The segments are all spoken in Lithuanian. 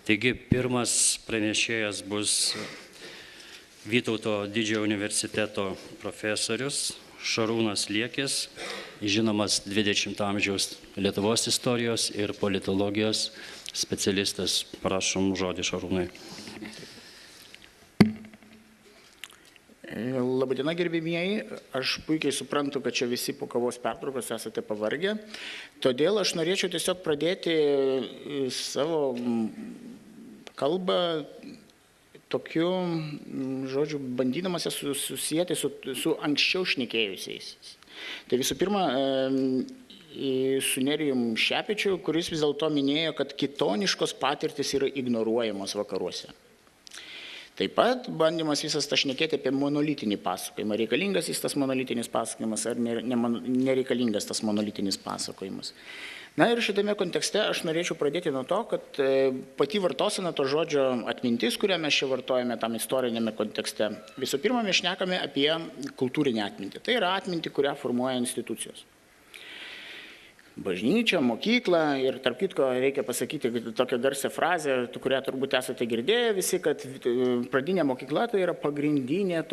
Taigi, pirmas pranešėjas bus Vytauto didžiojo universiteto profesorius Šarūnas Liekis, žinomas 20 amžiaus Lietuvos istorijos ir politologijos specialistas. Prašom žodį, Šarūnai. Labadiena, gerbimieji. Aš puikiai suprantu, kad čia visi po kavos pertraukos esate pavargę. Todėl aš norėčiau tiesiog pradėti savo kalbą tokiu, žodžiu, bandydamas susijęti su anksčiau šnekėjusiais. Tai visų pirma, su Nerijum Šepečiu, kuris vis dėlto minėjo, kad kitoniškos patirtis yra ignoruojamos vakaruose. Taip pat bandymas visas tas šnekėti apie monolitinį pasakojimą. Reikalingas jis tas monolitinis pasakojimas ar nereikalingas tas monolitinis pasakojimas. Na ir šitame kontekste aš norėčiau pradėti nuo to, kad pati vartosena to žodžio atmintis, kurią mes čia vartojame tam istorinėme kontekste, visų pirma, mes šnekame apie kultūrinę atmintį. Tai yra atmintį, kurią formuoja institucijos. Bažnyčia, mokykla ir tarp kitko reikia pasakyti tokią garsią frazę, kurią turbūt esate girdėję visi, kad pradinė mokykla tai yra pagrindinė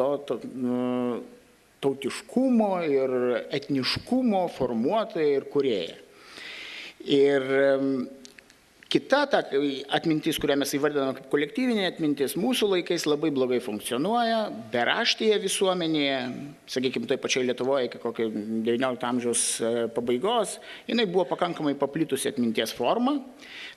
tautiškumo ir etniškumo formuotoja ir kūrėja. Ir kita ta atmintis, kurią mes įvardiname kaip kolektyvinė atmintis, mūsų laikais labai blogai funkcionuoja, beraštėje visuomenėje, sakykime, toj pačioj Lietuvoje iki kokio 19 amžiaus pabaigos, jinai buvo pakankamai paplitusi atminties forma,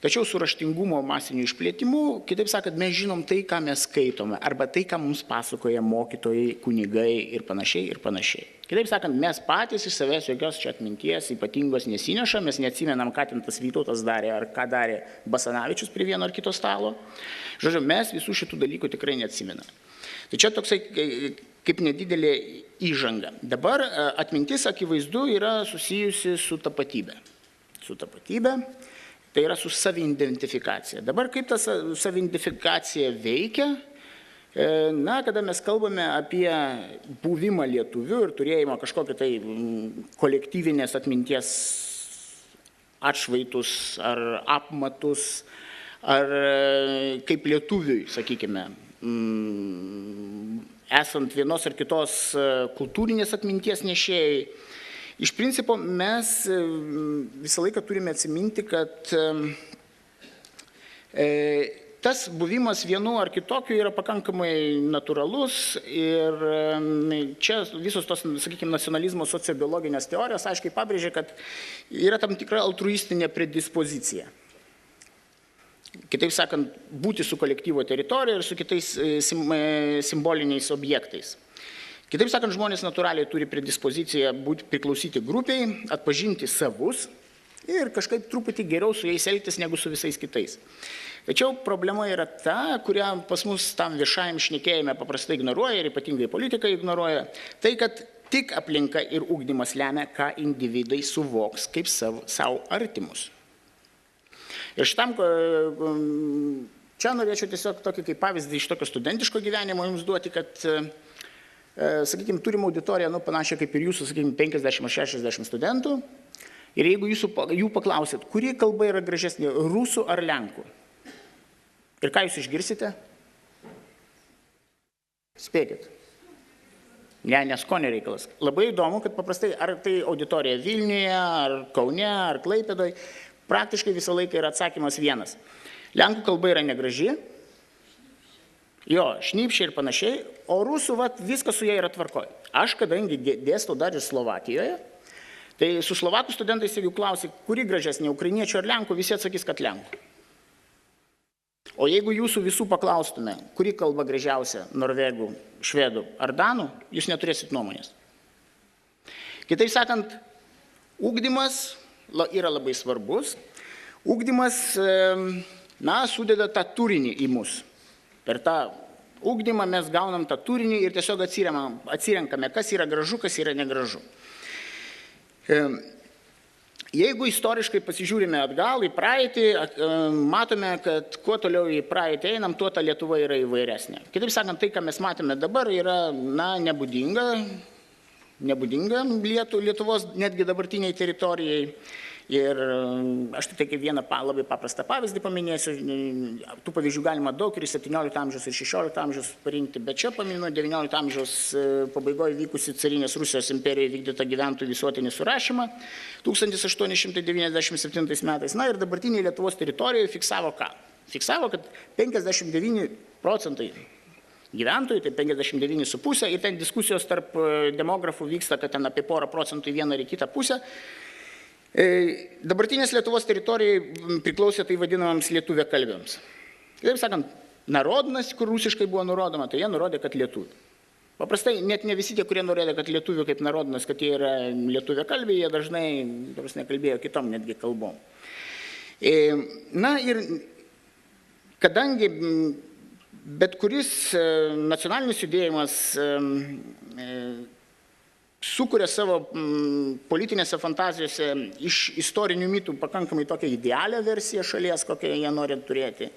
tačiau su raštingumo masiniu išplėtimu, kitaip sakant, mes žinom tai, ką mes skaitome, arba tai, ką mums pasakoja mokytojai, kunigai ir panašiai ir panašiai. Kitaip sakant, mes patys iš savęs jokios čia atminties ypatingos nesinešam, mes neatsimenam, ką ten tas Vytautas darė, ar ką darė Basanavičius prie vieno ar kito stalo. Žodžiu, mes visų šitų dalykų tikrai neatsimenam. Tai čia toksai kaip nedidelė įžanga. Dabar atmintis akivaizdu yra susijusi su tapatybė. Su tapatybė, tai yra su saviidentifikacija. Dabar kaip ta saviidentifikacija veikia? Na, kada mes kalbame apie buvimą lietuviu ir turėjimą kažkokį tai kolektyvinės atminties atšvaitus ar apmatus, ar kaip lietuviui, sakykime, esant vienos ar kitos kultūrinės atminties nešėjai, iš principo mes visą laiką turime atsiminti, kad tas buvimas vienu ar kitokiu yra pakankamai natūralus ir čia visos tos, sakykime, nacionalizmo sociobiologinės teorijos aiškiai pabrėžia, kad yra tam tikra altruistinė predispozicija. Kitaip sakant, būti su kolektyvo teritorija ir su kitais simboliniais objektais. Kitaip sakant, žmonės natūraliai turi predispoziciją priklausyti grupiai, atpažinti savus ir kažkaip truputį geriau su jais elgtis negu su visais kitais. Tačiau problema yra ta, kurią pas mus tam viešajam šnekėjime paprastai ignoruoja ir ypatingai politikai ignoruoja, tai kad tik aplinka ir ugdymas lemia, ką individai suvoks kaip savo artimus. Ir šitam, čia norėčiau tiesiog tokį kaip pavyzdį iš tokio studentiško gyvenimo jums duoti, kad, sakykime, turim auditoriją, panašią kaip ir jūsų, sakykime, 50-60 studentų. Ir jeigu jų paklausit, kuri kalba yra gražesnė, rusų ar lenkų? Ir ką jūs išgirsite? Spėkit. Ne, neskonio reikalas. Labai įdomu, kad paprastai, ar tai auditorija Vilniuje, ar Kaune, ar Klaipėdoje, praktiškai visą laiką yra atsakymas vienas. Lenkų kalba yra negraži, jo, šnypščiai ir panašiai, o rusų, viskas su jie yra tvarkoj. Aš, kadangi dėstau dar ir Slovakijoje, tai su slovakų studentais, jeigu klausi, kuri gražesnė, ukrainiečių ar lenkų, visi atsakys, kad lenkų. O jeigu jūsų visų paklaustume, kuri kalba gražiausia, norvegų, švedų ar danų, jūs neturėsit nuomonės. Kitaip sakant, ugdymas yra labai svarbus. Ugdymas, sudeda tą turinį į mus. Per tą ugdymą mes gaunam tą turinį ir tiesiog atsirenkame, kas yra gražu, kas yra negražu. Jeigu istoriškai pasižiūrime atgal į praeitį, matome, kad kuo toliau į praeitį einam, tuo ta Lietuva yra įvairesnė. Kitaip sakant, tai, ką mes matome dabar, yra nebūdinga Lietuvos netgi dabartiniai teritorijai. Ir aš tik vieną labai paprastą pavyzdį paminėsiu. Tų pavyzdžių galima daug ir 17 amžiaus ir 16 amžiaus parinkti, bet čia paminu 19 amžiaus pabaigoje vykusi carinės Rusijos imperijoje vykdytą gyventojų visuotinį surašymą 1897 metais. Na ir dabartiniai Lietuvos teritorijoje fiksavo ką? Fiksavo, kad 59% gyventojų, tai 59,5, ir ten diskusijos tarp demografų vyksta, kad ten apie porą procentų į vieną ir į kitą pusę. Dabartinės Lietuvos teritorijai priklausė tai vadinamams lietuviakalbiams. Taip sakant, narodnas, kur rusiškai buvo nurodoma, tai jie nurodė, kad lietuvių. Paprastai, net ne visi tie, kurie nurodė, kad lietuvių kaip narodnas, kad jie yra lietuviakalbiai, jie dažnai kalbėjo kitom netgi kalbom. Na ir kadangi bet kuris nacionalinis judėjimas sukuria savo politinėse fantazijose iš istorinių mitų pakankamai tokią idealią versiją šalies, kokią jie nori turėti.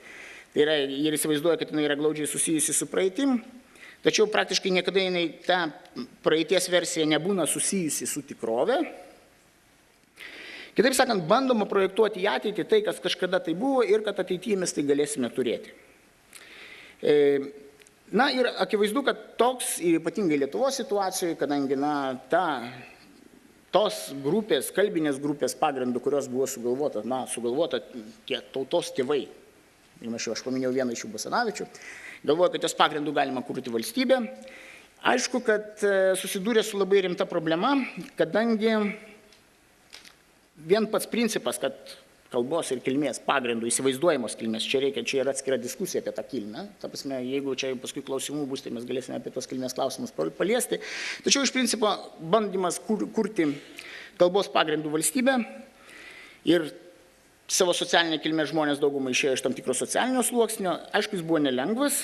Tai yra, jie įsivaizduoja, kad jinai yra glaudžiai susijusi su praeitim, tačiau praktiškai niekada jinai ta praeities versija nebūna susijusi su tikrove. Kitaip sakant, bandoma projektuoti į ateitį tai, kas kažkada tai buvo ir kad ateityje mes tai galėsime turėti. Na ir akivaizdu, kad toks, ypatingai Lietuvos situacijoje, kadangi tos grupės, kalbinės grupės pagrindų, kurios buvo sugalvota tie tautos tėvai, ir aš paminėjau vieną iš jų Basanavičių, galvoja, kad jos pagrindų galima kurti valstybę. Aišku, kad susidūrė su labai rimta problema, kadangi vien pats principas, kad kalbos ir kilmės pagrindų, įsivaizduojamos kilmės, čia yra atskira diskusija apie tą kilmę. Ta prasme, jeigu čia paskui klausimų bus, tai mes galėsime apie tos kilmės klausimus paliesti. Tačiau iš principo bandymas kurti kalbos pagrindų valstybę ir savo socialinę kilmę žmonės daugumą išėjo iš tam tikro socialinio sluoksnio. Aišku, jis buvo nelengvas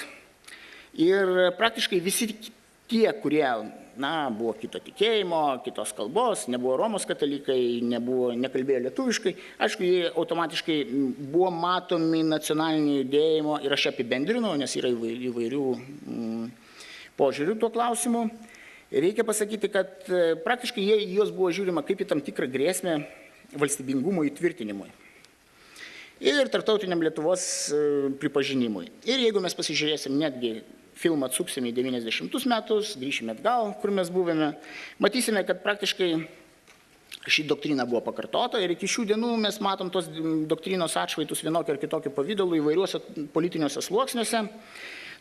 ir praktiškai visi tie, kurie buvo kito tikėjimo, kitos kalbos, nebuvo Romos katalikai, nekalbėjo lietuviškai, aišku, jie automatiškai buvo matomi nacionalinio judėjimo ir aš apibendrinau, nes yra įvairių požiūrių tuo klausimu. Reikia pasakyti, kad praktiškai juos buvo žiūrima kaip į tam tikrą grėsmę valstybingumo įtvirtinimui ir tarptautiniam Lietuvos pripažinimui. Ir jeigu mes pasižiūrėsim netgi filmą atsuksime į 90 metus, grįšime atgal, kur mes buvome, matysime, kad praktiškai ši doktrina buvo pakartota ir iki šių dienų mes matom tos doktrinos atšvaitus vienokio ar kitokio pavidalų įvairiuose politiniuose sluoksniuose.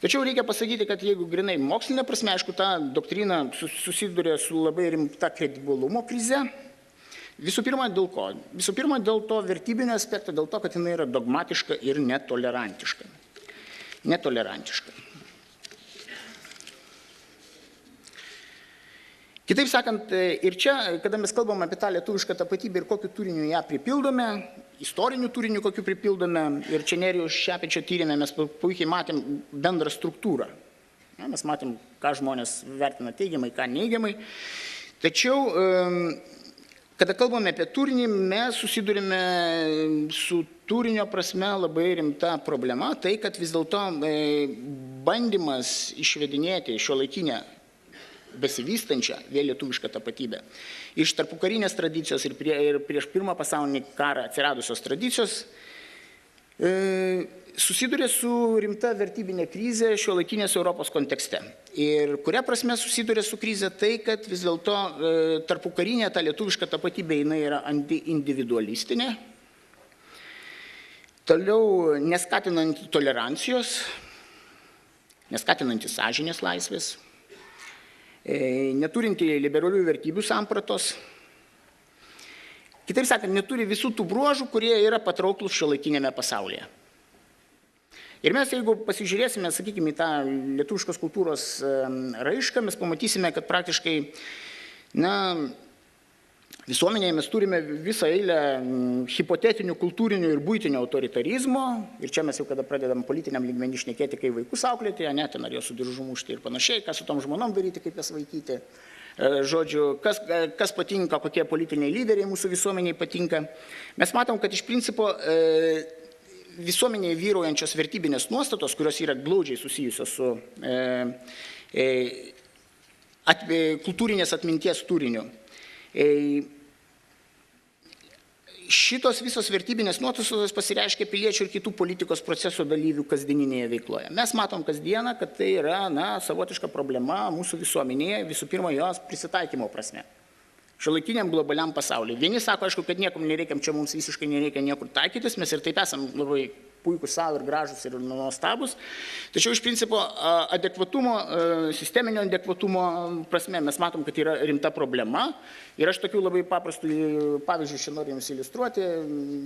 Tačiau reikia pasakyti, kad jeigu grinai mokslinė prasme, aišku, ta doktrina susiduria su labai rimta kredibilumo krize. Visų pirma, dėl ko? Visų pirma, dėl to vertybinio aspekto, dėl to, kad jinai yra dogmatiška ir netolerantiška. Kitaip sakant, ir čia, kada mes kalbam apie tą lietuvišką tapatybę ir kokiu turiniu ją pripildome, istoriniu turiniu kokiu pripildome, ir čia Nerijaus Šepečio tyrime mes puikiai matėm bendrą struktūrą. Mes matėm, ką žmonės vertina teigiamai, ką neigiamai. Tačiau, kada kalbame apie turinį, mes susidurime su turinio prasme labai rimta problema, tai kad vis dėlto bandymas išvedinėti šiuolaikinę besivystančią vėl lietuvišką tapatybę iš tarpukarinės tradicijos ir prieš Pirmą pasaulinį karą atsiradusios tradicijos susiduria su rimta vertybinė krizė šiuolaikinės Europos kontekste. Ir kuria prasme susiduria su krize tai, kad vis dėlto tarpukarinė ta lietuviška tapatybė jinai yra individualistinė, toliau neskatinanti tolerancijos, neskatinanti sąžinės laisvės, neturinti liberalių vertybių sampratos. Kitaip sakant, neturi visų tų bruožų, kurie yra patrauklūs šiuolaikinėme pasaulyje. Ir mes, jeigu pasižiūrėsime, sakykime, į tą lietuviškos kultūros raišką, mes pamatysime, kad praktiškai, visuomenėje mes turime visą eilę hipotetinių, kultūrinių ir buitinio autoritarizmo. Ir čia mes jau kada pradedam politiniam lygmenį šnekėti, kai vaikus auklėti, ten ar jos su diržu mušti ir panašiai, ką su tom žmonom daryti, kaip jas vaikyti. Žodžiu, kas patinka, kokie politiniai lyderiai mūsų visuomeniai patinka. Mes matom, kad iš principo visuomenėje vyraujančios vertybinės nuostatos, kurios yra glaudžiai susijusios su kultūrinės atminties turiniu, šitos visos vertybinės nuostatos pasireiškia piliečių ir kitų politikos proceso dalyvių kasdieninėje veikloje. Mes matom kasdieną, kad tai yra savotiška problema mūsų visuomenėje, visų pirma, jos prisitaikymo prasme. Šiuolaikiniam globaliam pasauliui. Vieni sako, aišku, kad niekam nereikiam, čia mums visiškai nereikia niekur taikytis, mes ir taip esam labai puikus savo ir gražus ir nuostabus. Tačiau iš principo adekvatumo, sisteminio adekvatumo prasme mes matom, kad yra rimta problema. Ir aš tokių labai paprastų pavyzdžių čia noriu jums iliustruoti.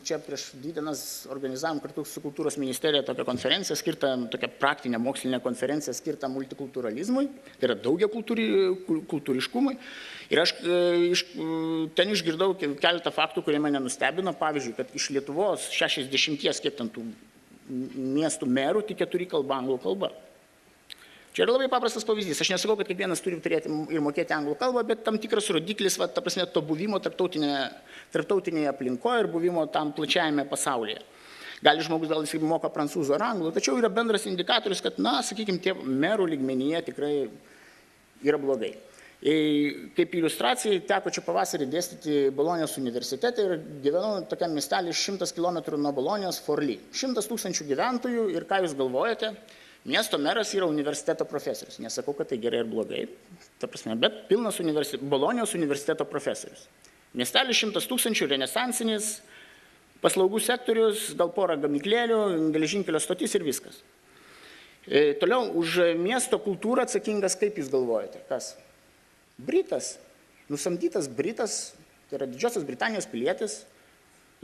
Čia prieš 2 dienas organizavom kartu su Kultūros ministerija tokią konferenciją skirtą, tokią praktinę mokslinę konferenciją skirtą multikulturalizmui, tai yra daugiakultūriškumui. Ir aš ten išgirdau keletą faktų, kurie mane nustebino. Pavyzdžiui, kad iš Lietuvos 60 kiek ten tų miestų merų tik 4 kalba anglų kalba. Čia yra labai paprastas pavyzdys. Aš nesakau, kad kiekvienas turi turėti ir mokėti anglų kalbą, bet tam tikras rodiklis, ta prasme, to buvimo tarptautinėje aplinkoje ir buvimo tam plačiajame pasaulyje. Gali žmogus gal jis moka prancūzų ar anglų, tačiau yra bendras indikatorius, kad, sakykime, tie merų lygmenyje tikrai yra blogai. Kaip iliustracijai teko čia pavasarį dėstyti Bolonijos universitete ir gyvenau tokiam miestelį 100 km nuo Bolonijos Forlì. 100 000 gyventojų ir ką jūs galvojate, miesto meras yra universiteto profesorius. Nesakau, kad tai gerai ir blogai, ta prasme, bet pilnas Bolonijos universiteto profesorius. Miestelis 100 000, renesansinis, paslaugų sektorius, gal porą gamyklėlių, geležinkelio stotis ir viskas. Toliau, už miesto kultūrą atsakingas, kaip jūs galvojate, kas? Britas, nusamdytas Britas, tai yra Didžiosios Britanijos pilietis,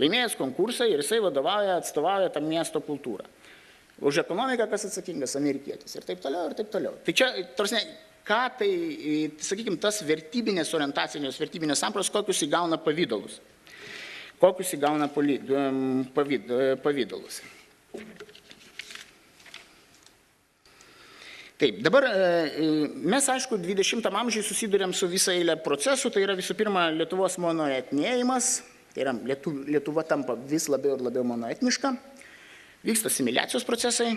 laimėjęs konkursą ir jisai atstovauja tą miesto kultūrą. Už ekonomiką kas atsakingas? Amerikietis ir taip toliau, ir taip toliau. Tai čia, tarsi, ką tai, sakykime, tas vertybinės orientacinės, vertybinės sampros, kokius įgauna pavydalus. Kokius įgauna pavydalus. Taip, dabar mes, aišku, 20 amžiuje susidurėm su visą eilę procesų, tai yra visų pirma Lietuvos monoetnėjimas, tai yra Lietuva tampa vis labiau ir labiau monoetniška, vyksta asimiliacijos procesai,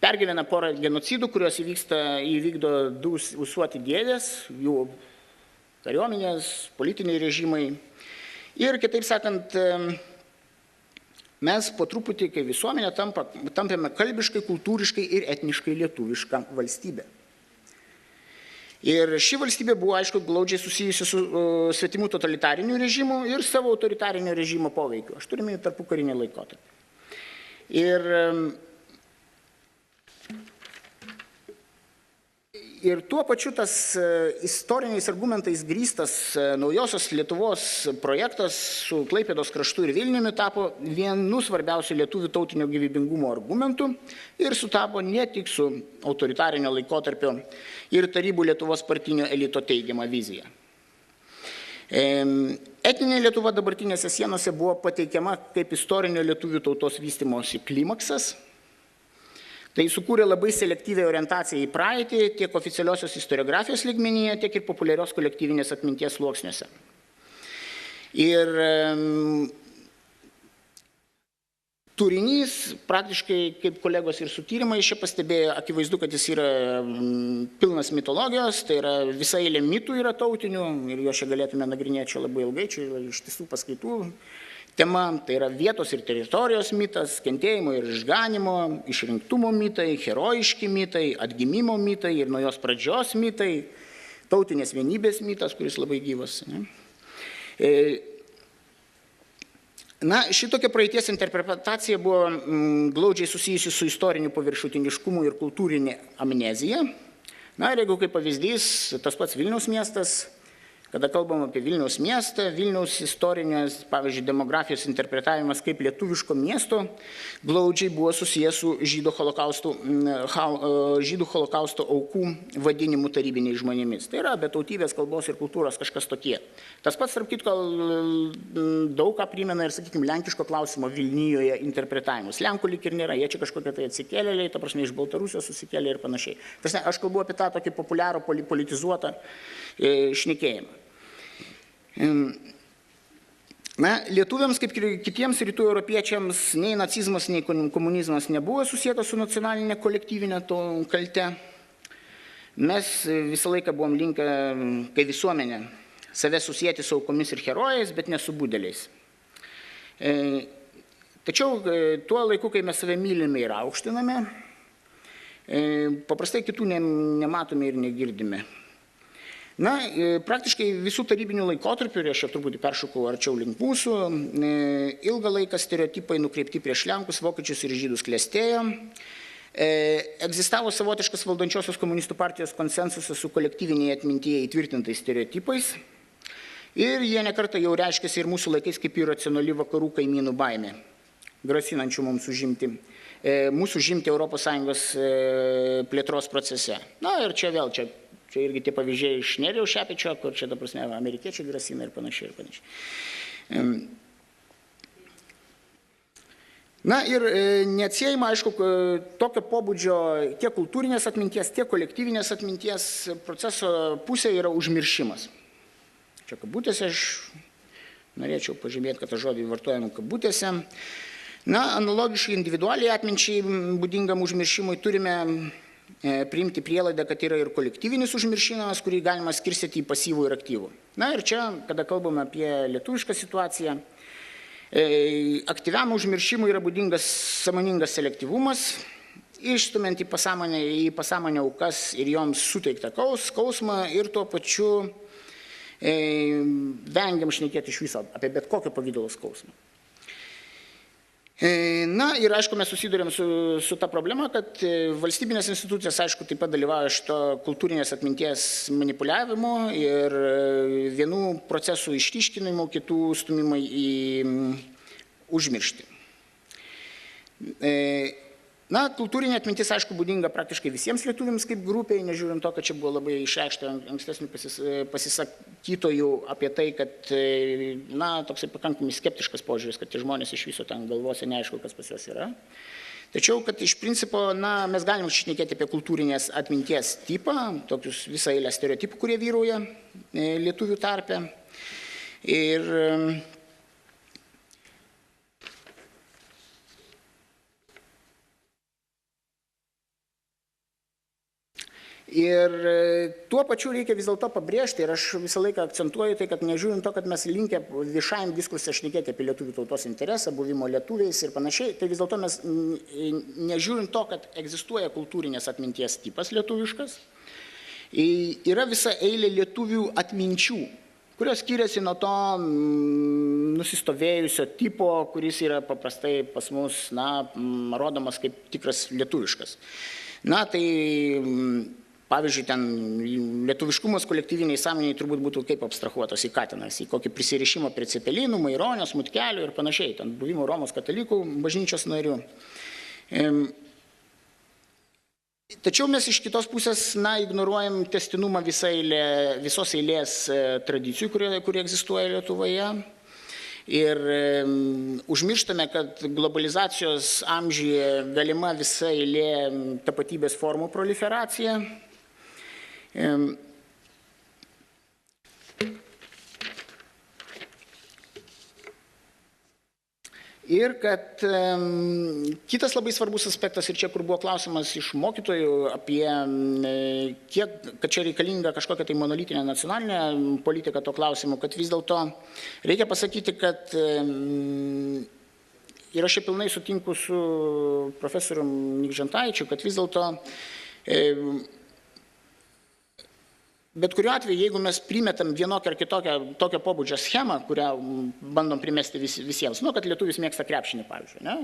pergyvena porą genocidų, kuriuos įvykdo 2 ūsuoti dėdės, jų kariuomenės, politiniai režimai ir, kitaip sakant, mes po truputį, kai visuomenė tampame kalbiškai, kultūriškai ir etniškai lietuvišką valstybę. Ir ši valstybė buvo, aišku, glaudžiai susijusi su svetimų totalitariniu režimu ir savo autoritarinio režimo poveikiu. Aš turime tarpukarinį laikotarpį. Ir tuo pačiu tas istoriniais argumentais grįstas naujosios Lietuvos projektas su Klaipėdos kraštu ir Vilniumi tapo vienu svarbiausių lietuvių tautinio gyvybingumo argumentų ir sutapo ne tik su autoritarinio laikotarpio ir tarybų Lietuvos partinio elito teigiama vizija. Etninė Lietuva dabartinėse sienose buvo pateikiama kaip istorinio lietuvių tautos vystymosi klimaksas. Tai sukūrė labai selektyvią orientaciją į praeitį tiek oficialiosios istoriografijos lygmenyje, tiek ir populiarios kolektyvinės atminties sluoksniuose. Ir turinys, praktiškai, kaip kolegos ir su tyrimais čia pastebėjo, akivaizdu, kad jis yra pilnas mitologijos, tai yra visa eilė mitų yra tautinių ir jo čia galėtume nagrinėti čia labai ilgai, čia yra iš tiesų paskaitų. Tema, tai yra vietos ir teritorijos mitas, kentėjimo ir išganimo, išrinktumo mitai, herojiški mitai, atgimimo mitai ir nuo jos pradžios mitai, tautinės vienybės mitas, kuris labai gyvas. Šitokia praeities interpretacija buvo glaudžiai susijusi su istoriniu paviršutiniškumu ir kultūrinė amnezija. Ir jeigu kaip pavyzdys, tas pats Vilniaus miestas, kada kalbam apie Vilniaus miestą, Vilniaus istorinės, pavyzdžiui, demografijos interpretavimas kaip lietuviško miesto glaudžiai buvo susijęs su žydų holokausto aukų vadinimu tarybiniais žmonėmis. Tai yra be tautybės, kalbos ir kultūros kažkas tokie. Tas pats, tarp kitko, daug ką primena ir, sakykime, lenkiško klausimo Vilnijoje interpretavimus. Lenkų lyg ir nėra, jie čia kažkokie tai atsikėlėliai, ta prasme, iš Baltarusijos susikėlė ir panašiai. Aš kalbu apie tą tokį populiarų, politizuotą šnekėjimą. Lietuviams, kaip ir kitiems rytų europiečiams, nei nacizmas, nei komunizmas nebuvo susijęs su nacionalinė kolektyvinė kalte. Mes visą laiką buvom linkę, kai visuomenė save susijęti su aukomis ir herojais, bet ne su budeliais. Tačiau tuo laiku, kai mes save mylime ir aukštiname, paprastai kitų nematome ir negirdime. Na, praktiškai visų tarybinių laikotarpių, ir aš jau truputį peršokau arčiau link mūsų, ilgą laiką stereotipai nukreipti prieš lenkus, vokiečius ir žydus klestėjo. Egzistavo savotiškas valdančiosios komunistų partijos konsensusas su kolektyvinėje atmintyje įtvirtintais stereotipais. Ir jie nekartą jau reiškėsi ir mūsų laikais kaip iracionali vakarų kaimynų baimė, grasinančių mūsų užimti ES plėtros procese. Na ir čia vėl, čia irgi tie pavyzdžiai iš Nerijaus Šepečio, kur čia, ta prasme, amerikiečiai grasina ir panašiai ir panašiai. Na ir neatsiejama, aišku, tokio pobūdžio tiek kultūrinės atminties, tiek kolektyvinės atminties proceso pusė yra užmiršimas. Čia kabutėse aš norėčiau pažymėti, kad tą žodį vartojame kabutėse. Na, analogiškai individualiai atminčiai būdingam užmiršimui turime priimti prielaidą, kad yra ir kolektyvinis užmiršimas, kurį galima skirstyti į pasyvų ir aktyvų. Na ir čia, kada kalbame apie lietuvišką situaciją, aktyviam užmiršimui yra būdingas sąmoningas selektyvumas, išstumiant į pasąmonę aukas ir joms suteiktą skausmą ir tuo pačiu vengiam šnekėti iš viso apie bet kokio pavydalo skausmą. Na ir aišku, mes susidurėm su ta problema, kad valstybinės institucijas, aišku, taip pat dalyvauja šito kultūrinės atminties manipuliavimo ir vienų procesų išryškinimo, kitų stumimai į užmirštį. Na, kultūrinė atmintis, aišku, būdinga praktiškai visiems lietuviams kaip grupiai, nežiūrint to, kad čia buvo labai išreikšta ankstesnių pasisakytojų apie tai, kad, na, toksai pakankamai skeptiškas požiūris, kad tie žmonės iš viso ten galvose neaišku, kas pas juos yra. Tačiau, kad iš principo, na, mes galim šnekėti apie kultūrinės atminties tipą, tokius visą eilę stereotipų, kurie vyrauja lietuvių tarpe. Ir tuo pačiu reikia vis dėlto pabrėžti, ir aš visą laiką akcentuoju tai, kad nežiūrint to, kad mes linkę viešajam diskursą šnekėti apie lietuvių tautos interesą, buvimo lietuviais ir panašiai, tai vis dėlto mes nežiūrint to, kad egzistuoja kultūrinės atminties tipas lietuviškas, yra visa eilė lietuvių atminčių, kurios skiriasi nuo to nusistovėjusio tipo, kuris yra paprastai pas mus, na, rodomas kaip tikras lietuviškas. Na, tai pavyzdžiui, ten lietuviškumas kolektyviniai sąmoniai turbūt būtų kaip abstrahuotas į katinas, į kokį prisirišimą prie Cepelinų, Maironio, Smutkelių ir panašiai, ten buvimo Romos katalikų bažnyčios narių. Tačiau mes iš kitos pusės, na, ignoruojam testinumą visos eilės tradicijų, kurie egzistuoja Lietuvoje. Ir užmirštame, kad globalizacijos amžiuje galima visa eilė tapatybės formų proliferacija. Ir kad kitas labai svarbus aspektas, ir čia, kur buvo klausimas iš mokytojų apie kad čia reikalinga kažkokia tai monolitinė nacionalinė politika to klausimu, kad vis dėlto reikia pasakyti, kad ir aš čia pilnai sutinku su profesorium Nikžentaičiu, kad vis dėlto bet kuriuo atveju, jeigu mes primetam vienokią ar kitokią tokio pobūdžio schemą, kurią bandom primesti visiems, kad lietuvis mėgsta krepšinį, pavyzdžiui, ne?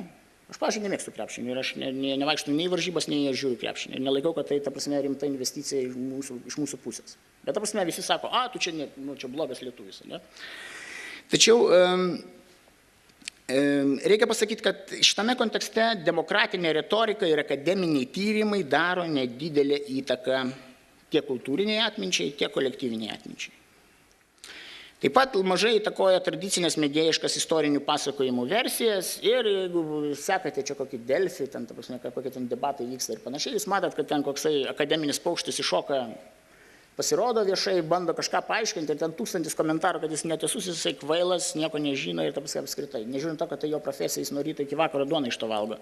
Aš, pavyzdžiui, nemėgstu krepšinį ir aš nevaikštų nei varžybas, nei žiūriu krepšinį. Ir nelaikau, kad tai, ta prasme, rimta investicija iš mūsų pusės. Bet, ta prasme, visi sako, tu čia, čia blogas lietuvis, ne? Tačiau reikia pasakyti, kad šitame kontekste demokratinė retorika ir akademiniai tyrimai daro nedidelę įtaką tiek kultūriniai atminčiai, tiek kolektyviniai atminčiai. Taip pat mažai įtakoja tradicinės mėgėjiškas istorinių pasakojimų versijas ir jeigu sekate čia kokį Delfį, ten, ta prasme, kokie ten debatai vyksta ir panašiai, jūs matot, kad ten koksai akademinis paukštis iššoka, pasirodo viešai, bando kažką paaiškinti ir ten 1000 komentarų, kad jis netiesus, jisai kvailas, nieko nežino ir ta prasme apskritai. Nežiūrint to, kad tai jo profesija, jis nuo ryto iki vakaro duoną iš to valgo.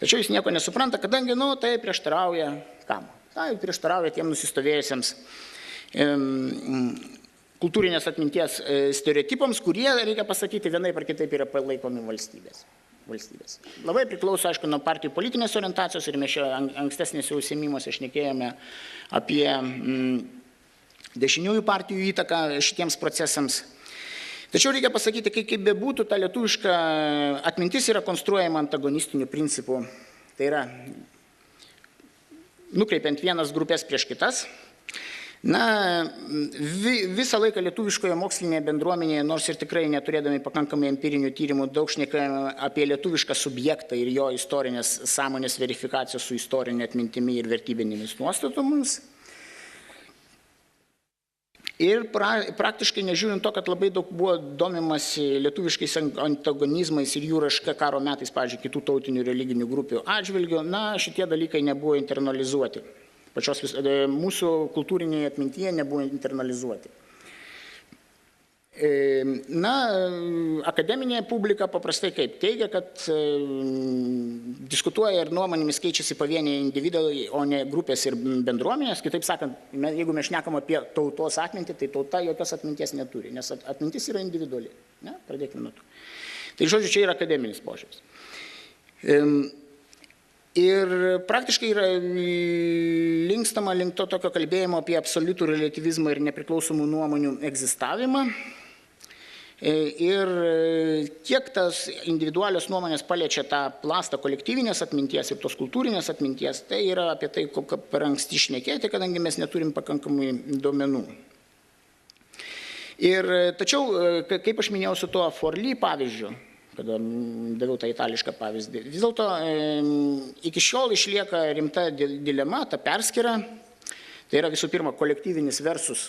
Tačiau jis nieko nesupranta, kadangi, tai prieštarauja kam? Tai prieštarauja tiem nusistovėjusiems kultūrinės atminties stereotipams, kurie, reikia pasakyti, vienaip ar kitaip yra palaikomi valstybės. Labai priklauso, aišku, nuo partijų politinės orientacijos ir mes čia ankstesnėse užsiėmimuose šnekėjome apie dešiniųjų partijų įtaką šitiems procesams. Tačiau reikia pasakyti, kaip bebūtų, ta lietuviška atmintis yra konstruojama antagonistiniu principu. Tai yra nukreipiant vienas grupės prieš kitas. Na, visą laiką lietuviškoje mokslinėje bendruomenėje, nors ir tikrai neturėdami pakankamai empirinių tyrimų, daug šnekėjome apie lietuvišką subjektą ir jo istorinės sąmonės verifikacijos su istorinė atmintimi ir vertybinėmis nuostatomis. Ir praktiškai nežiūrint to, kad labai daug buvo domimasi lietuviškais antagonizmais ir jų raiška karo metais, pavyzdžiui, kitų tautinių religinių grupių atžvilgių, na, šitie dalykai nebuvo internalizuoti. Mūsų kultūrinėje atmintyje nebuvo internalizuoti. Na, akademinė publika paprastai kaip teigia, kad diskutuoja ir nuomonėmis keičiasi pavieniai individai, o ne grupės ir bendruomenės. Kitaip sakant, jeigu mes šnekam apie tautos atmintį, tai tauta jokios atminties neturi, nes atmintis yra individuali. Ne? Pradėkime nuo to. Tai žodžiu, čia yra akademinis požiūris. Ir praktiškai yra linkstama link to tokio kalbėjimo apie absoliutų relativizmą ir nepriklausomų nuomonių egzistavimą. Ir kiek tas individualios nuomonės paliečia tą plastą kolektyvinės atminties ir tos kultūrinės atminties, tai yra apie tai, per anksti šnekėti, kadangi mes neturim pakankamai duomenų. Tačiau, kaip aš minėjau su tuo Forlì pavyzdžiu, kada daviau tą itališką pavyzdį. Vis dėlto iki šiol išlieka rimta dilema, ta perskyra. Tai yra visų pirma kolektyvinis versus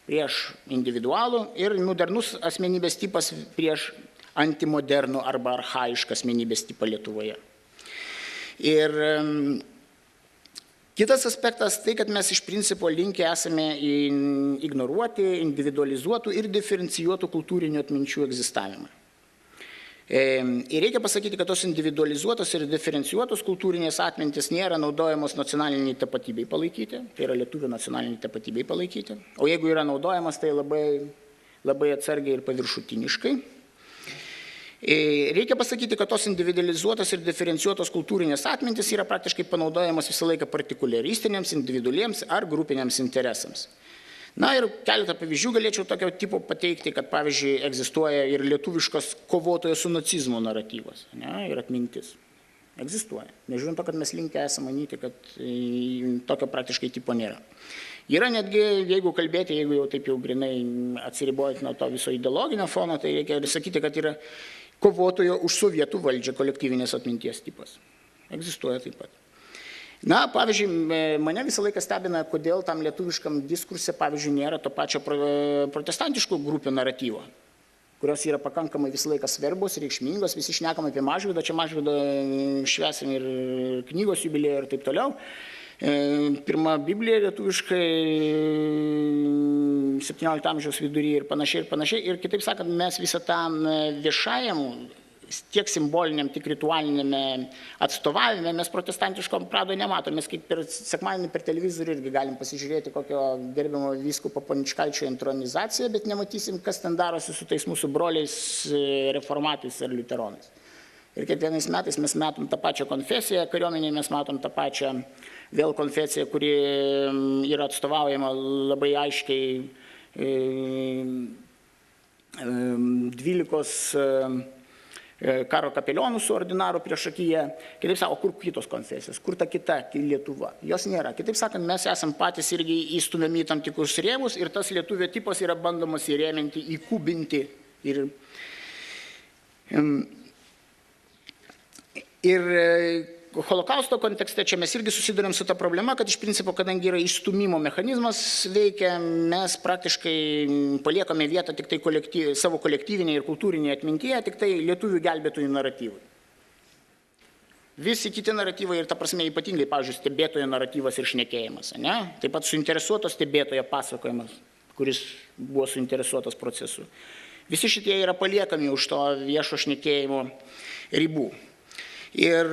prieš individualų ir modernus asmenybės tipas prieš antimodernų arba archaišką asmenybės tipą Lietuvoje. Ir kitas aspektas tai, kad mes iš principo linkę esame ignoruoti individualizuotų ir diferencijuotų kultūrinių atminčių egzistavimą. Ir reikia pasakyti, kad tos individualizuotos ir diferencijuotos kultūrinės atmintis nėra naudojamos nacionaliniai tapatybei palaikyti, tai yra lietuvių nacionaliniai tapatybei palaikyti, o jeigu yra naudojamas, tai labai atsargiai ir paviršutiniškai. Reikia pasakyti, kad tos individualizuotos ir diferencijuotos kultūrinės atmintis yra praktiškai panaudojamos visą laiką partikuliaristiniams, individualiems ar grupiniams interesams. Na ir keletą pavyzdžių galėčiau tokio tipo pateikti, kad pavyzdžiui egzistuoja ir lietuviškas kovotojo su nacizmo naratyvas, ne, ir atmintis. Egzistuoja. Nežiūrint to, kad mes linkę esame manyti, kad tokio praktiškai tipo nėra. Yra netgi, jeigu kalbėti, jeigu jau taip jau grinai atsiribojant nuo to viso ideologinio fono, tai reikia ir sakyti, kad yra kovotojo už sovietų valdžią kolektyvinės atminties tipas. Egzistuoja taip pat. Na, pavyzdžiui, mane visą laiką stebina, kodėl tam lietuviškam diskurse, pavyzdžiui, nėra to pačio protestantiškų grupių naratyvo, kurios yra pakankamai visą laiką svarbus, reikšmingos, visi šnekam apie Mažvydą, čia Mažvydą švęsim ir knygos jubiliejų ir taip toliau. Pirma Biblija lietuviškai 17 amžiaus vidury ir panašiai. Ir kitaip sakant, mes visą tą viešajam tiek simboliniam, tiek ritualiniame atstovavime mes protestantiškom prado nematom. Mes kaip sekmadienį per televizorių irgi galim pasižiūrėti kokio gerbiamo vyskupo Poničkaičio intronizaciją, bet nematysim, kas ten darosi su tais mūsų broliais reformatais ar liuteronais. Ir kiekvienais metais mes matom tą pačią konfesiją, kariuomenėje mes matom tą pačią vėl konfesiją, kuri yra atstovaujama labai aiškiai 12 karo kapelionų su ordinaru priešakyje. Kitaip sako, kur kitos konfesijos, kur ta kita Lietuva? Jos nėra. Kitaip sakant, mes esam patys irgi įstumiami į tam tikrus rėmus ir tas lietuvio tipas yra bandomas įrėminti, įkubinti. Ir Holokausto kontekste čia mes irgi susidurėm su ta problema, kad iš principo, kadangi yra įstumimo mechanizmas veikia, mes praktiškai paliekame vietą tik tai savo kolektyvinėje ir kultūrinėje atmintyje, tik tai lietuvių gelbėtojų naratyvui. Visi kiti naratyvai ir ta prasme ypatingai, pavyzdžiui, stebėtojo naratyvas ir šnekėjimas, ne? Taip pat suinteresuotos stebėtojo pasakojimas, kuris buvo suinteresuotas procesu. Visi šitie yra paliekami už to viešo šnekėjimo ribų. Ir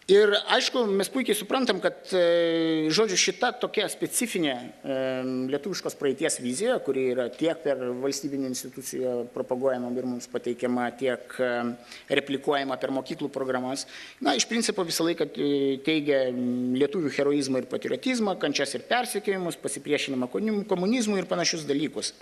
Ir aišku, mes puikiai suprantam, kad, žodžiu, šita tokia specifinė lietuviškos praeities vizija, kuri yra tiek per valstybinį instituciją propaguojama ir mums pateikiama, tiek replikuojama per mokyklų programas, na, iš principo visą laiką teigia lietuvių heroizmą ir patriotizmą, kančias ir persekiojimus, pasipriešinimą komunizmui ir panašius dalykus.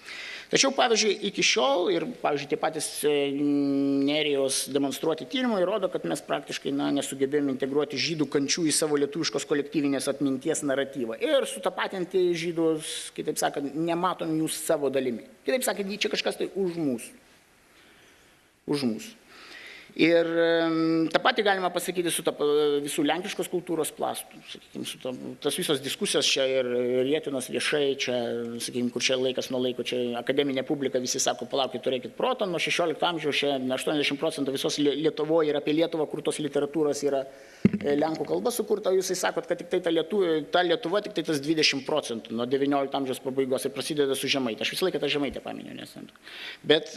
Tačiau, pavyzdžiui, iki šiol ir, pavyzdžiui, tie patys Nerijaus demonstruoti tyrimai rodo, kad mes praktiškai nesugebėjome integruoti žydų kančių į savo lietuviškos kolektyvinės atminties naratyvą ir sutapatinti žydus, kitaip sakant, nematom jų savo dalimi. Kitaip sakant, čia kažkas tai už mūsų. Už mūsų. Ir tą patį galima pasakyti su visų lenkiškos kultūros plastų, sakykime, su tas visos diskusijos čia ir rėtinos viešai, čia, sakykime, kur čia laikas nuo laiko, čia akademinė publika, visi sako, palaukit, turėkit protą, nuo 16 amžiaus čia 80% visos Lietuvoje ir apie Lietuvą kurtos literatūros yra lenkų kalba sukurta, o jūs sakot, kad tik tai ta Lietuva, tik tai tas 20% nuo 19 amžiaus pabaigos ir prasideda su Žemaitė. Aš visą laiką tą Žemaitę paminiu, nes. Bet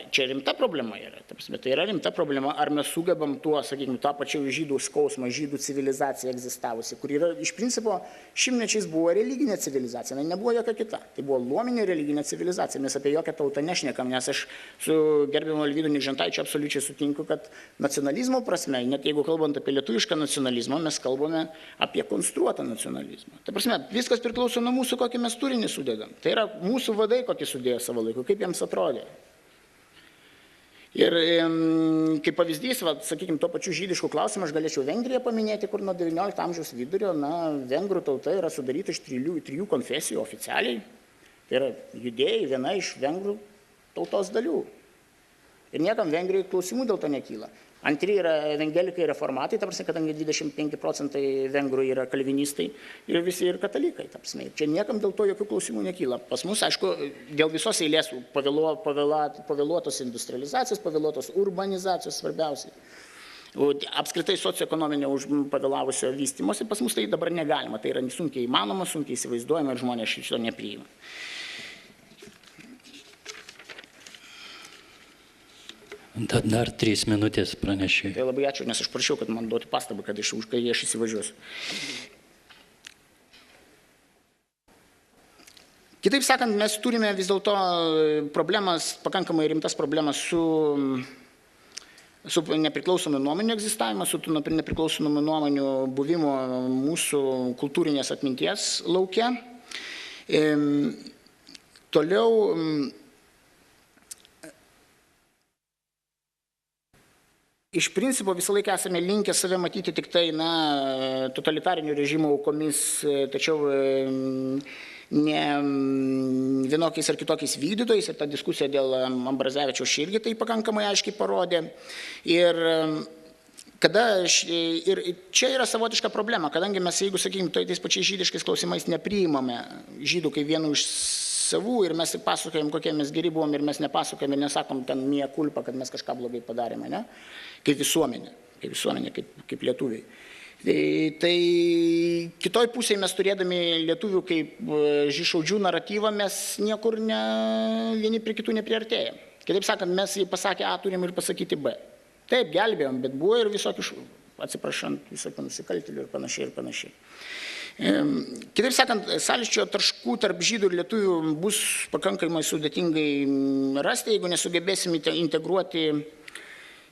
čia rimta problema yra. Tai yra rimta problema, ar mes sugebam tuo, sakykime, tą pačią žydų skausmą, žydų civilizaciją egzistavusi, kur yra, iš principo, šimtmečiais buvo religinė civilizacija, nebuvo jokia kita. Tai buvo luominė religinė civilizacija, mes apie jokią tautą nešnekam, nes aš su gerbiamu Alvydu Nikžentaičiu absoliučiai sutinku, kad nacionalizmo prasme, net jeigu kalbant apie lietuvišką nacionalizmą, mes kalbame apie konstruotą nacionalizmą. Tai prasme, viskas priklauso nuo mūsų, kokį mes turinį sudedam. Tai yra mūsų vadai, kokį sudėjo savo laiku, kaip jiems atrodė. Ir kaip pavyzdys, sakykime, tuo pačiu žydiškų klausimą aš galėčiau Vengriją paminėti, kur nuo 19 amžiaus vidurio, vengrų tauta yra sudaryta iš trijų konfesijų oficialiai. Tai yra judėjai, viena iš vengrų tautos dalių. Ir niekam Vengrijai klausimų dėl to nekyla. Antri yra evangelikai reformatai, ta prasme, kadangi 25% vengrų yra kalvinistai ir visi ir katalikai, ta prasme. Čia niekam dėl to jokių klausimų nekyla. Pas mus, aišku, dėl visos eilės pavėluotos industrializacijos, pavėluotos urbanizacijos svarbiausiai. Apskritai socioekonominio pavėlavusio vystymosi pas mus tai dabar negalima. Tai yra sunkiai įmanoma, sunkiai įsivaizduojama ir žmonės šito nepriima. Dar 3 minutės pranešė. Tai labai ačiū, nes aš prašiau, kad man duoti pastabą, kai aš įsivažiuosiu. Kitaip sakant, mes turime vis dėlto problemas, pakankamai rimtas problemas su nepriklausomų nuomonių egzistavimu, su nepriklausomų nuomonių buvimo mūsų kultūrinės atminties lauke. Toliau, iš principo visą laiką esame linkę save matyti tik tai, totalitarinių režimų aukomis, tačiau ne vienokiais ar kitokiais vykdytojais, ir ta diskusija dėl Ambrazevičiaus irgi tai pakankamai aiškiai parodė. Ir čia yra savotiška problema, kadangi mes, jeigu, sakykime, tais pačiais žydiškais klausimais nepriimame žydų kaip vienų iš savų ir mes pasakojam, kokie mes geri buvom ir mes nepasakojam ir nesakom ten mea culpa, kad mes kažką blogai padarėme, ne? Kaip visuomenė, kaip lietuviai. Tai kitoj pusėje mes turėdami lietuvių kaip žyšaudžių naratyvą, mes niekur vieni prie kitų nepriartėjom. Kitaip sakant, mes pasakę A turim ir pasakyti B. Taip, gelbėjom, bet buvo ir visokių, atsiprašant, visokių nusikaltėlių ir panašiai. Kitaip sakant, sąlyčio taškų tarp žydų ir lietuvių bus pakankamai sudėtingai rasti, jeigu nesugebėsim integruoti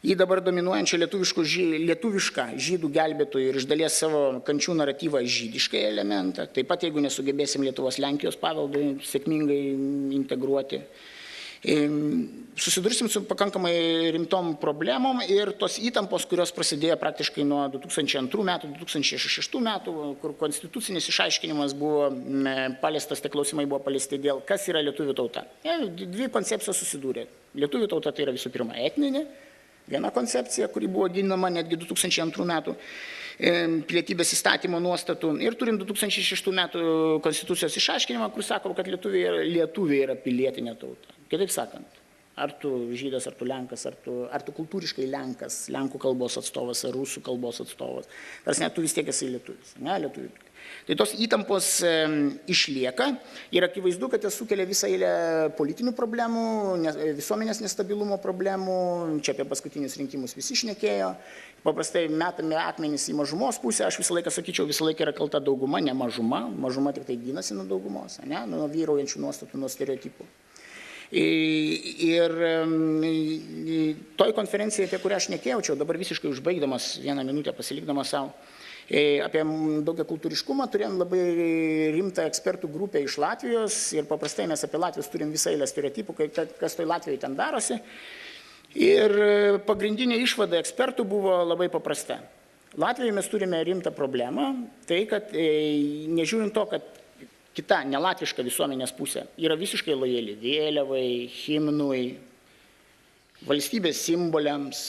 į dabar dominuojančią lietuvišką žydų gelbėtojų ir iš dalies savo kančių naratyvą žydiškai elementą. Taip pat, jeigu nesugebėsim Lietuvos Lenkijos paveldui sėkmingai integruoti. Susidursim su pakankamai rimtom problemom ir tos įtampos, kurios prasidėjo praktiškai nuo 2002 metų, 2006 metų, kur konstitucinis išaiškinimas buvo paliestas, tie klausimai buvo paliesti dėl, kas yra lietuvių tauta. Dvi koncepcijos susidūrė. Lietuvių tauta tai yra visų pirma etninė, viena koncepcija, kuri buvo ginama netgi 2002 metų pilietybės įstatymo nuostatų ir turim 2006 metų konstitucijos išaiškinimą, kur sako, kad lietuviai yra pilietinė tauta. Kitaip sakant, Ar tu žydas, ar tu lenkas, ar tu kultūriškai lenkas, lenkų kalbos atstovas, ar rusų kalbos atstovas. Tarsi tu vis tiek esi lietuvis, ne, lietuvis. Tai tos įtampos išlieka ir akivaizdu, kad jis sukelia visą eilę politinių problemų, visuomenės nestabilumo problemų, čia apie paskutinius rinkimus visi šnekėjo, paprastai metame akmenys į mažumos pusę, aš visą laiką sakyčiau, visą laiką yra kalta dauguma, ne mažuma, mažuma tik tai gynasi nuo daugumos, ne, nuo vyraujančių nuostatų, nuo stereotipų. Ir toj konferencijai, apie kurią aš šnekėjau, dabar visiškai užbaigdamas, vieną minutę pasilikdamas savo, apie daugiakultūriškumą turėjom labai rimtą ekspertų grupę iš Latvijos ir paprastai mes apie Latvijos turim visą eilę stereotipų, kas toj Latvijoje ten darosi. Ir pagrindinė išvada ekspertų buvo labai paprasta. Latvijoje mes turime rimtą problemą, tai kad nežiūrint to, kad kita nelatviška visuomenės pusė yra visiškai lojali vėliavai, himnui, valstybės simboliams.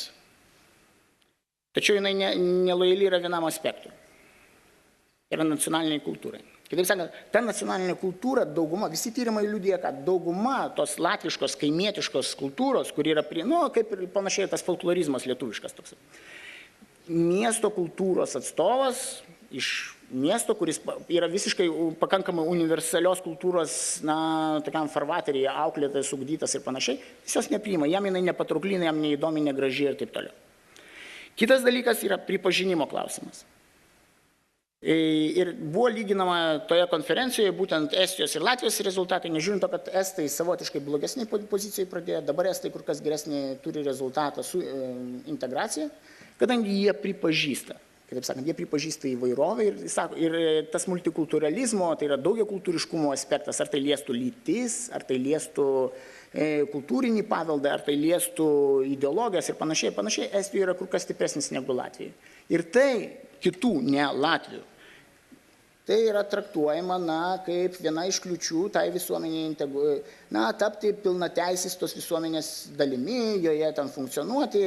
Tačiau jinai nelojali yra vienam aspektui. Yra nacionaliniai kultūrai. Kitaip sakant, ta nacionalinė kultūra, dauguma, visi tyrimai liudija, kad dauguma tos latviškos, kaimietiškos kultūros, kur yra kaip ir panašiai tas folklorizmas lietuviškas toks. Miesto kultūros atstovas iš miesto, kuris yra visiškai pakankamai universalios kultūros, tokiam farvateryje auklėtas, ugdytas ir panašiai, jis jos nepriima, jam jinai nepatraukli, jam neįdomi, negraži ir taip toliau. Kitas dalykas yra pripažinimo klausimas. Ir buvo lyginama toje konferencijoje būtent Estijos ir Latvijos rezultatai, nežiūrint to, kad Estai savotiškai blogesnį poziciją pradėjo, dabar Estai kur kas geresnį turi rezultatą su integracija, kadangi jie pripažįsta. Kitaip sakant, jie pripažįsta įvairovę ir tas multikulturalizmo, tai yra daugiakultūriškumo aspektas, ar tai liestų lytis, ar tai liestų kultūrinį paveldą, ar tai liestų ideologijas ir panašiai. Panašiai Estijoje yra kur kas stipresnis negu Latvijoje. Ir tai kitų, ne Latvijų, tai yra traktuojama, kaip viena iš kliučių tai visuomenėje, tapti pilnateisis tos visuomenės dalimi, joje ten funkcionuoti,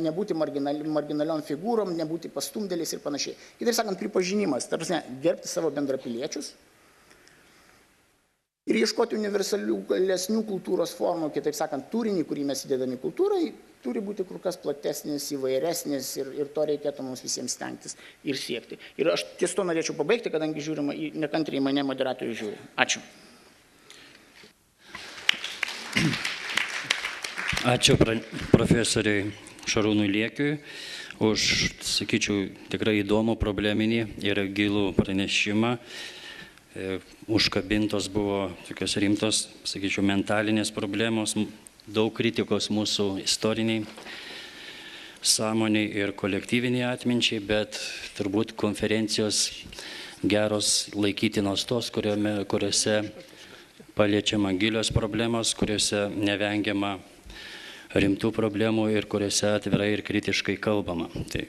nebūti marginaliom figūrom, nebūti pastumdėliais ir panašiai. Kitaip sakant, pripažinimas, gerbti savo bendrapiliečius ir ieškoti universalesnių kultūros formų, kitaip sakant, turinį, kurį mes įdedame kultūrai, turi būti kur kas platesnis, įvairesnis ir to reikėtų mums visiems stengtis ir siekti. Ir aš ties to norėčiau pabaigti, kadangi žiūrima, nekantriai mane moderatorių žiūri. Ačiū. Ačiū profesoriui Šarūnui Liekiui už, sakyčiau, tikrai įdomų probleminį ir gilų pranešimą. Užkabintos buvo tokios rimtos, sakyčiau, mentalinės problemos, daug kritikos mūsų istoriniai sąmoniai ir kolektyviniai atminčiai, bet turbūt konferencijos geros laikytinos tos, kuriuose paliečiama gilios problemos, kuriuose nevengiama rimtų problemų ir kuriuose atvirai ir kritiškai kalbama. Tai